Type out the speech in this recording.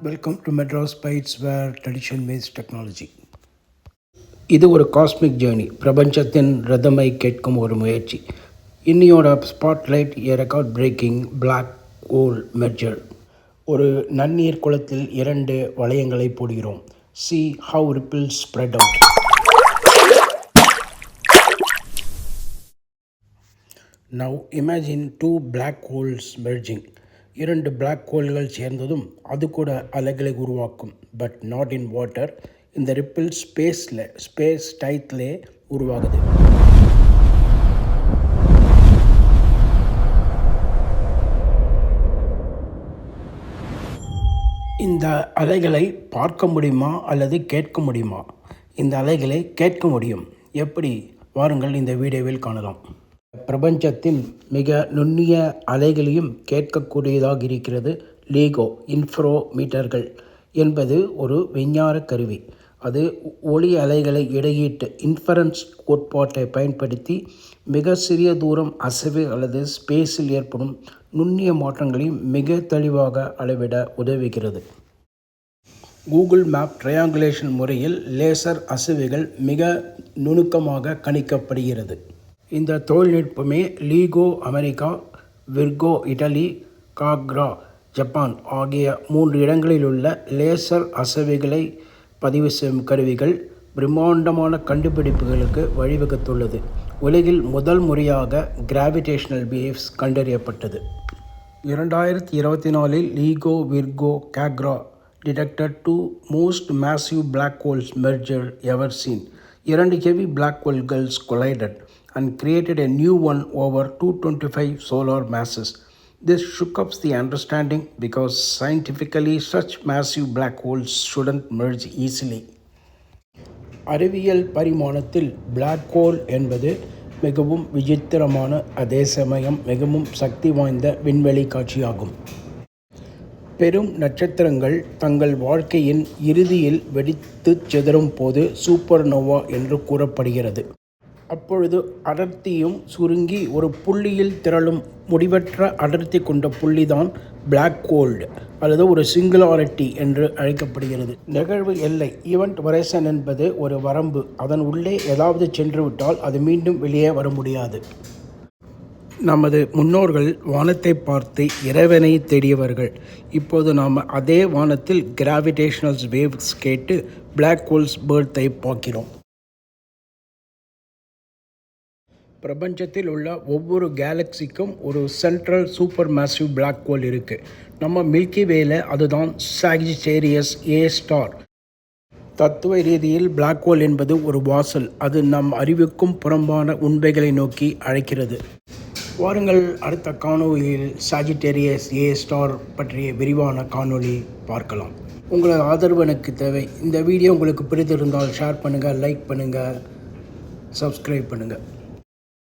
Welcome to Madras bytes where tradition meets technology. இது ஒரு cosmic journey, பிரபஞ்சத்தின் ரதமை கேட்கும் ஒரு முயற்சி. இன்னியோட spotlight a record breaking black hole merger. ஒரு நன்னீர் குளத்தில் 2 வளையங்களை போடுகிறோம். See how ripples spread out. Now imagine 2 black holes merging. 2 black ஹோல்கள் சேர்ந்ததும் அது கூட அலைகளை உருவாக்கும். But not in water. இந்த ரிப்பிள் ஸ்பேஸ் டைத்லே உருவாகுது. இந்த அலைகளை பார்க்க முடியுமா அல்லது கேட்க முடியுமா? இந்த அலைகளை கேட்க முடியும். எப்படி? வாருங்கள் இந்த வீடியோவில் காணலாம். பிரபஞ்சத்தின் மிக நுண்ணிய அலைகளையும் கேட்கக்கூடியதாக இருக்கிறது லீகோ இன்ஃப்ரோமீட்டர்கள் என்பது ஒரு விஞ்ஞான கருவி. அது ஒளி அலைகளை இடையீட்டு இன்ஃபரன்ஸ் கோட்பாட்டை பயன்படுத்தி மிக சிறிய தூரம் அசைவு அல்லது ஸ்பேஸில் ஏற்படும் நுண்ணிய மாற்றங்களையும் மிக தெளிவாக அளவிட உதவுகிறது. கூகுள் மேப் ட்ரையாங்குலேஷன் முறையில் லேசர் அசைவுகள் மிக நுணுக்கமாக கணிக்கப்படுகிறது. இந்த தொழில்நுட்பமே லீகோ America, Virgo idli, Ghaghra Japan ஆகிய 3 இடங்களில் உள்ள லேசர் அசைவுகளை பதிவு செய்யும் கருவிகள் பிரம்மாண்டமான கண்டுபிடிப்புகளுக்கு வழிவகுத்துள்ளது. உலகில் முதல் முறையாக கிராவிடேஷனல் வேவ்ஸ் கண்டறியப்பட்டது. 2024 லீகோ Virgo Ghaghra detected 2 most massive black holes merger ever seen. 2 heavy black holes collided and created a new one over 225 solar masses. This shook up the understanding because scientifically such massive black holes shouldn't merge easily. அறிவியல் பரிமாணத்தில் black hole என்பது மிகவும் விசித்திரமான அதே சமயம் மிகவும் சக்தி வாய்ந்த விண்வெளி காட்சியாகும். பெரும் நட்சத்திரங்கள் தங்கள் வாழ்க்கையின் இறுதியில் வெடித்து சிதறும் போது சூப்பர் நோவா என்று கூறப்படுகிறது. அப்பொழுது அடர்த்தியும் சுருங்கி ஒரு புள்ளியில் திரளும் முடிவற்ற அடர்த்தி கொண்ட புள்ளிதான் பிளாக் ஹோல் அல்லது ஒரு சிங்குலாரிட்டி என்று அழைக்கப்படுகிறது. நிகழ்வு எல்லை ஈவெண்ட் ஹொரைசன் என்பது ஒரு வரம்பு. அதன் உள்ளே ஏதாவது சென்றுவிட்டால் அது மீண்டும் வெளியே வர முடியாது. நமது முன்னோர்கள் வானத்தை பார்த்து இறைவனை தேடியவர்கள். இப்போது நாம் அதே வானத்தில் கிராவிடேஷனல் வேவ்ஸ் கேட்டு பிளாக் ஹோல்ஸ் பேர்த்தை பார்க்கிறோம். பிரபஞ்சத்தில் உள்ள ஒவ்வொரு கேலக்சிக்கும் ஒரு central supermassive black hole இருக்குது. நம்ம மில்கி வேல அதுதான் சாஜிட்டேரியஸ் ஏ ஸ்டார். தத்துவ ரீதியில் பிளாக் ஹோல் என்பது ஒரு வாசல். அது நம் அறிவுக்கும் புறம்பான உண்மைகளை நோக்கி அழைக்கிறது. வாருங்கள் அடுத்த காணொலியில் சாஜிட்டேரியஸ் ஏ ஸ்டார் பற்றிய விரிவான காணொளி பார்க்கலாம். உங்களது ஆதரவு எனக்கு தேவை. இந்த வீடியோ உங்களுக்கு பிடித்திருந்தால் ஷேர் பண்ணுங்கள், லைக் பண்ணுங்கள், சப்ஸ்கிரைப் பண்ணுங்கள்.